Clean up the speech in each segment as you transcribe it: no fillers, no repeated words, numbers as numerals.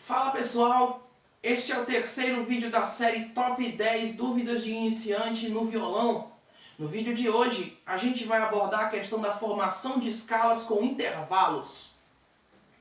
Fala pessoal, este é o terceiro vídeo da série Top 10 Dúvidas de Iniciante no Violão. No vídeo de hoje, a gente vai abordar a questão da formação de escalas com intervalos.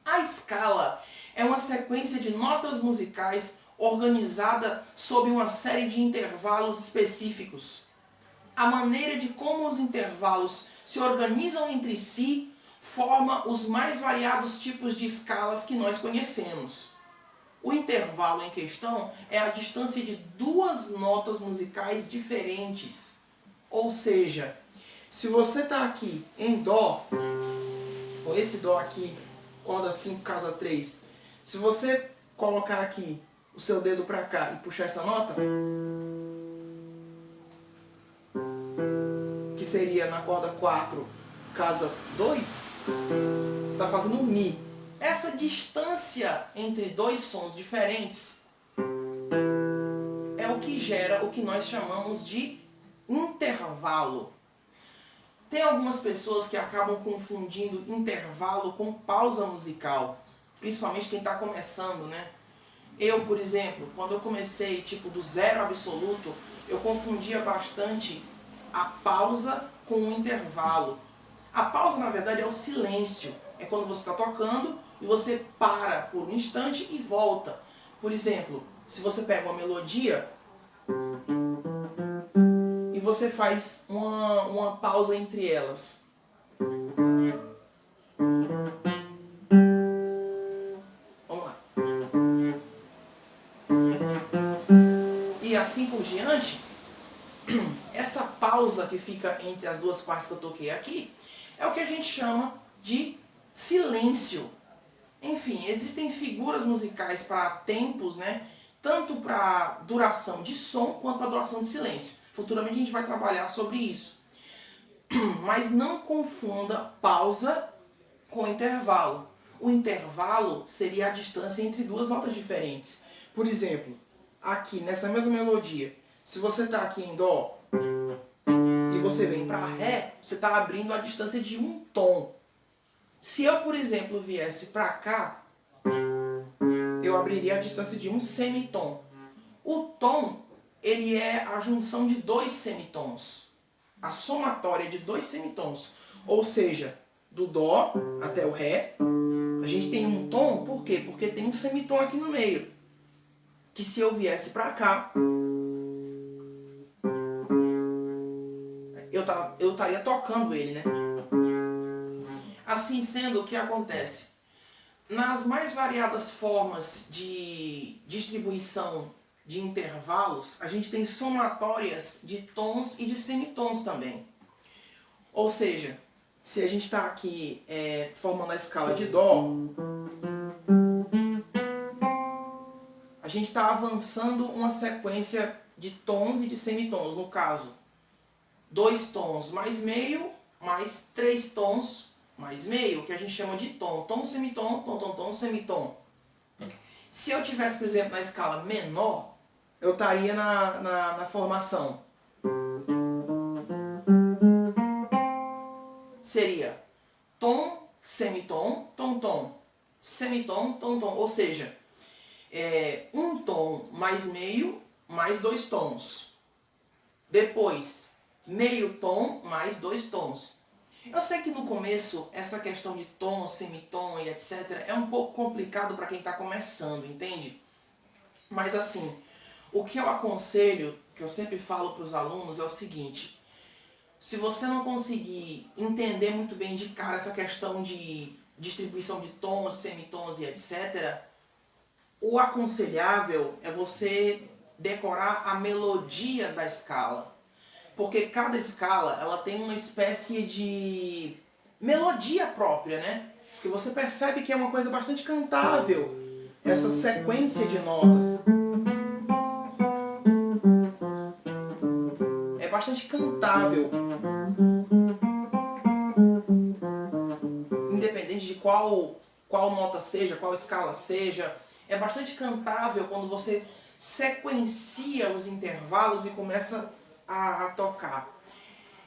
A escala é uma sequência de notas musicais organizada sob uma série de intervalos específicos. A maneira de como os intervalos se organizam entre si forma os mais variados tipos de escalas que nós conhecemos. O intervalo em questão é a distância de duas notas musicais diferentes. Ou seja, se você está aqui em Dó, com esse Dó aqui, corda 5, casa 3, se você colocar aqui o seu dedo para cá e puxar essa nota, que seria na corda 4, casa 2, você está fazendo um Mi. Essa distância entre dois sons diferentes é o que gera o que nós chamamos de intervalo. Tem algumas pessoas que acabam confundindo intervalo com pausa musical, principalmente quem está começando, né? Eu, por exemplo, quando eu comecei tipo do zero absoluto, eu confundia bastante a pausa com o intervalo. A pausa, na verdade, é o silêncio. É quando você está tocando e você para por um instante e volta. Por exemplo, se você pega uma melodia e você faz uma pausa entre elas. Vamos lá. E assim por diante, essa pausa que fica entre as duas partes que eu toquei aqui é o que a gente chama de silêncio. Enfim, existem figuras musicais para tempos, né? Tanto para duração de som quanto para duração de silêncio. Futuramente a gente vai trabalhar sobre isso. Mas não confunda pausa com intervalo. O intervalo seria a distância entre duas notas diferentes. Por exemplo, aqui nessa mesma melodia, se você está aqui em Dó e você vem para Ré, você está abrindo a distância de um tom. Se eu, por exemplo, viesse para cá, eu abriria a distância de um semitom. O tom, ele é a junção de dois semitons. A somatória de dois semitons. Ou seja, do Dó até o Ré, a gente tem um tom, por quê? Porque tem um semitom aqui no meio. Que se eu viesse para cá, eu estaria tocando ele, né? Assim sendo, o que acontece? Nas mais variadas formas de distribuição de intervalos, a gente tem somatórias de tons e de semitons também. Ou seja, se a gente está aqui formando a escala de Dó, a gente está avançando uma sequência de tons e de semitons. No caso, 2 tons mais meio, mais 3 tons mais meio, que a gente chama de tom. Tom, semitom, tom, tom, tom, semitom. Se eu tivesse, por exemplo, na escala menor, eu estaria na formação. Seria tom, semitom, tom, tom. Semitom, tom, tom. Ou seja, um tom mais meio, mais 2 tons. Depois, meio tom mais 2 tons. Eu sei que no começo essa questão de tom, semitom e etc. é um pouco complicado para quem está começando, entende? Mas assim, o que eu aconselho, que eu sempre falo para os alunos é o seguinte: se você não conseguir entender muito bem de cara essa questão de distribuição de tons, semitons e etc., o aconselhável é você decorar a melodia da escala. Porque cada escala ela tem uma espécie de melodia própria, né? Porque você percebe que é uma coisa bastante cantável, essa sequência de notas. É bastante cantável. Independente de qual nota seja, qual escala seja, é bastante cantável quando você sequencia os intervalos e começa a tocar.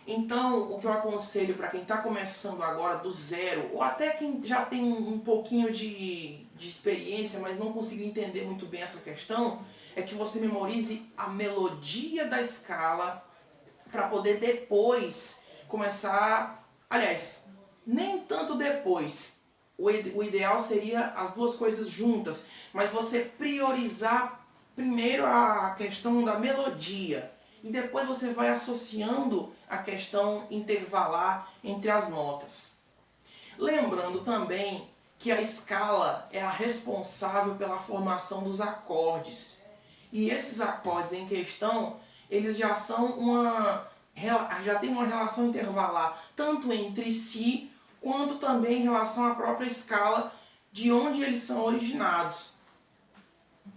Então, o que eu aconselho para quem está começando agora do zero, ou até quem já tem um pouquinho de de experiência, mas não consigo entender muito bem essa questão, é que você memorize a melodia da escala para poder depois começar, aliás, nem tanto depois. O ideal seria as duas coisas juntas, mas você priorizar primeiro a questão da melodia e depois você vai associando a questão intervalar entre as notas. Lembrando também que a escala é a responsável pela formação dos acordes. E esses acordes em questão, eles já têm uma relação intervalar, tanto entre si, quanto também em relação à própria escala de onde eles são originados.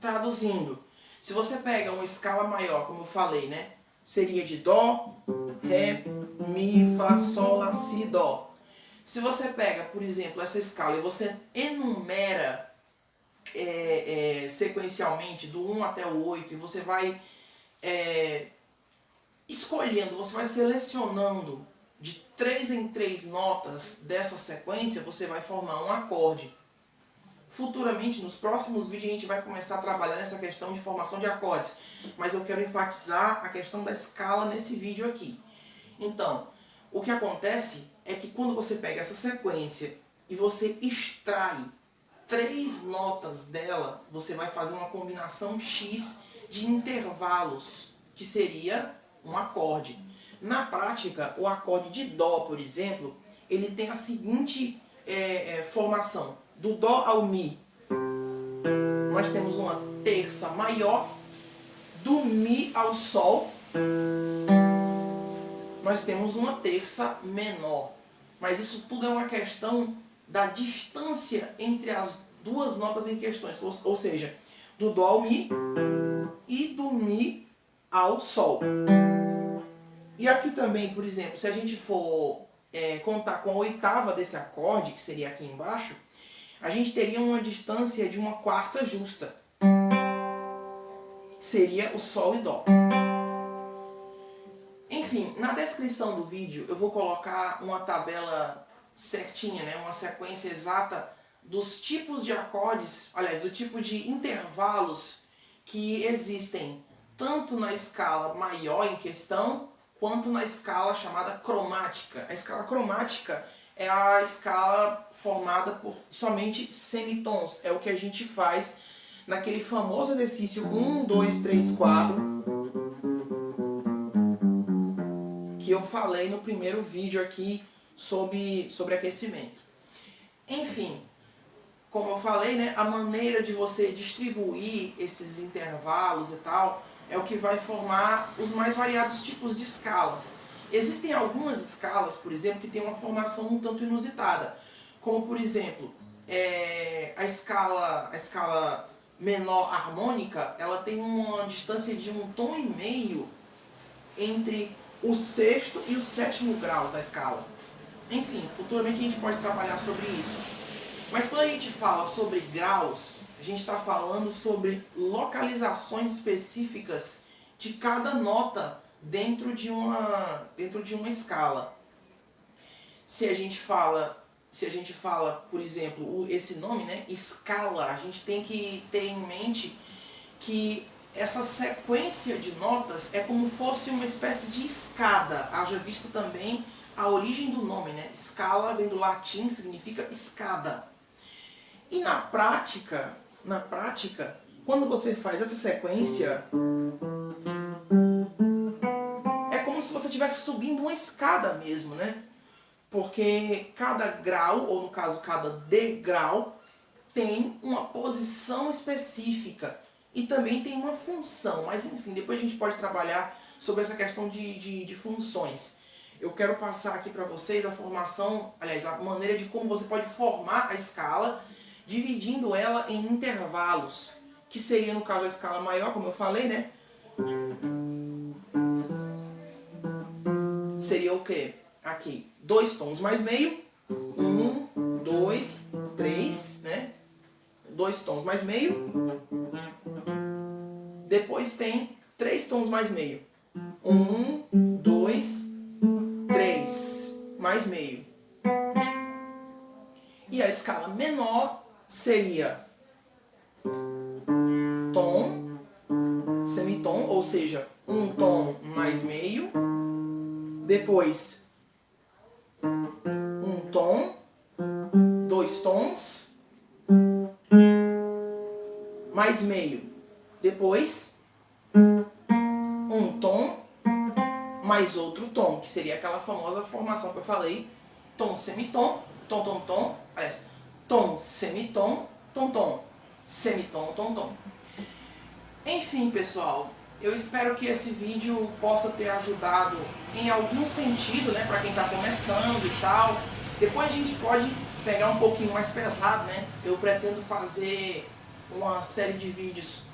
Traduzindo, se você pega uma escala maior, como eu falei, né, seria de Dó, Ré, Mi, Fá, Sol, Lá, Si, Dó. Se você pega, por exemplo, essa escala e você enumera sequencialmente do 1 até o 8 e você vai escolhendo, você vai selecionando de 3 em 3 notas dessa sequência, você vai formar um acorde. Futuramente, nos próximos vídeos, a gente vai começar a trabalhar nessa questão de formação de acordes. Mas eu quero enfatizar a questão da escala nesse vídeo aqui. Então, o que acontece é que quando você pega essa sequência e você extrai 3 notas dela, você vai fazer uma combinação X de intervalos, que seria um acorde. Na prática, o acorde de Dó, por exemplo, ele tem a seguinte formação. Do Dó ao Mi, nós temos uma terça maior. Do Mi ao Sol, nós temos uma terça menor. Mas isso tudo é uma questão da distância entre as duas notas em questões. Ou seja, do Dó ao Mi e do Mi ao Sol. E aqui também, por exemplo, se a gente for contar com a oitava desse acorde, que seria aqui embaixo, a gente teria uma distância de uma quarta justa. Seria o Sol e Dó. Enfim, na descrição do vídeo eu vou colocar uma tabela certinha, né, uma sequência exata dos tipos de acordes, aliás, do tipo de intervalos que existem tanto na escala maior em questão, quanto na escala chamada cromática. A escala cromática é a escala formada por somente semitons. É o que a gente faz naquele famoso exercício 1, 2, 3, 4, que eu falei no primeiro vídeo aqui sobre aquecimento. Enfim, como eu falei, né, a maneira de você distribuir esses intervalos e tal é o que vai formar os mais variados tipos de escalas. Existem algumas escalas, por exemplo, que têm uma formação um tanto inusitada, como por exemplo, a escala menor harmônica, ela tem uma distância de 1,5 tom entre o sexto e o sétimo graus da escala. Enfim, futuramente a gente pode trabalhar sobre isso. Mas quando a gente fala sobre graus, a gente está falando sobre localizações específicas de cada nota dentro de uma escala. Se a gente fala, por exemplo, esse nome, né, escala, a gente tem que ter em mente que essa sequência de notas é como se fosse uma espécie de escada. Haja visto também a origem do nome, né? Escala vem do latim, significa escada. E na prática, quando você faz essa sequência, é como se você estivesse subindo uma escada mesmo, né? Porque cada grau, ou no caso cada degrau, tem uma posição específica e também tem uma função. Mas enfim, depois a gente pode trabalhar sobre essa questão de funções. Eu quero passar aqui para vocês a formação, aliás, a maneira de como você pode formar a escala, dividindo ela em intervalos, que seria no caso a escala maior, como eu falei, né? Seria o quê? Aqui, 2 tons mais meio, 1, 2, 3, né? 2 tons mais meio. Depois tem 3 tons mais meio. 1, 2, 3, mais meio. E a escala menor seria seja, um tom mais meio, depois um tom, 2 tons, mais meio, depois um tom, mais outro tom, que seria aquela famosa formação que eu falei, tom, semitom, tom, tom, tom, aliás, tom, semitom, tom, tom, semitom, tom, tom. Enfim, pessoal, eu espero que esse vídeo possa ter ajudado em algum sentido, né, para quem está começando e tal. Depois a gente pode pegar um pouquinho mais pesado, né? Eu pretendo fazer uma série de vídeos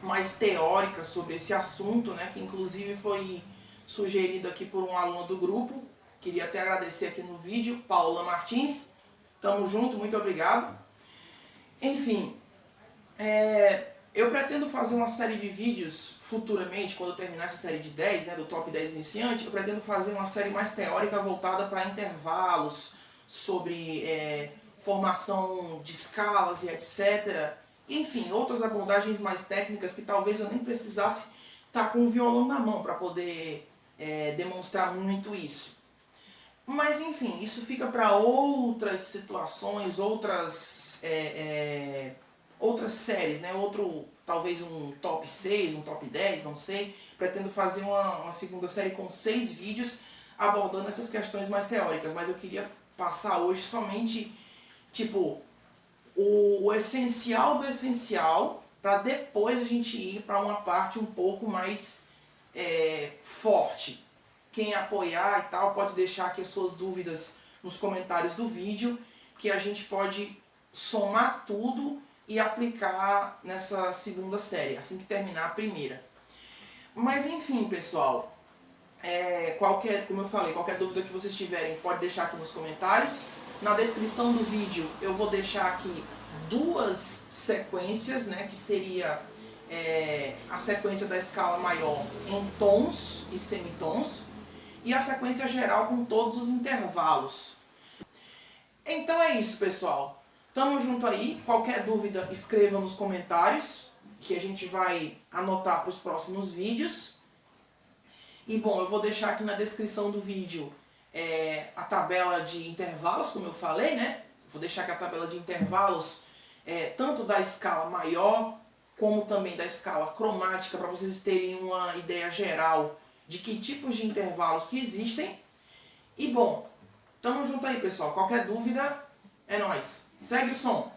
mais teóricas sobre esse assunto, né, que inclusive foi sugerido aqui por um aluno do grupo. Queria até agradecer aqui no vídeo, Paula Martins. Tamo junto, muito obrigado. Enfim, eu pretendo fazer uma série de vídeos futuramente, quando eu terminar essa série de 10, né, do Top 10 Iniciante, eu pretendo fazer uma série mais teórica voltada para intervalos, sobre formação de escalas e etc. Enfim, outras abordagens mais técnicas que talvez eu nem precisasse estar com o violão na mão para poder demonstrar muito isso. Mas enfim, isso fica para outras situações, outras séries, né? Talvez um top 6, um top 10, não sei. Pretendo fazer uma segunda série com 6 vídeos abordando essas questões mais teóricas, mas eu queria passar hoje somente, tipo, o essencial do essencial, para depois a gente ir para uma parte um pouco mais forte. Quem apoiar e tal, pode deixar aqui as suas dúvidas nos comentários do vídeo, que a gente pode somar tudo e aplicar nessa segunda série, assim que terminar a primeira. Mas enfim, pessoal, como eu falei, qualquer dúvida que vocês tiverem, pode deixar aqui nos comentários. Na descrição do vídeo eu vou deixar aqui 2 sequências, né, que seria a sequência da escala maior em tons e semitons, e a sequência geral com todos os intervalos. Então é isso, pessoal. Tamo junto aí. Qualquer dúvida, escreva nos comentários, que a gente vai anotar para os próximos vídeos. E bom, eu vou deixar aqui na descrição do vídeo a tabela de intervalos, como eu falei, né? Vou deixar aqui a tabela de intervalos, tanto da escala maior, como também da escala cromática, para vocês terem uma ideia geral de que tipos de intervalos que existem. E bom, tamo junto aí, pessoal. Qualquer dúvida, é nóis. Segue o som.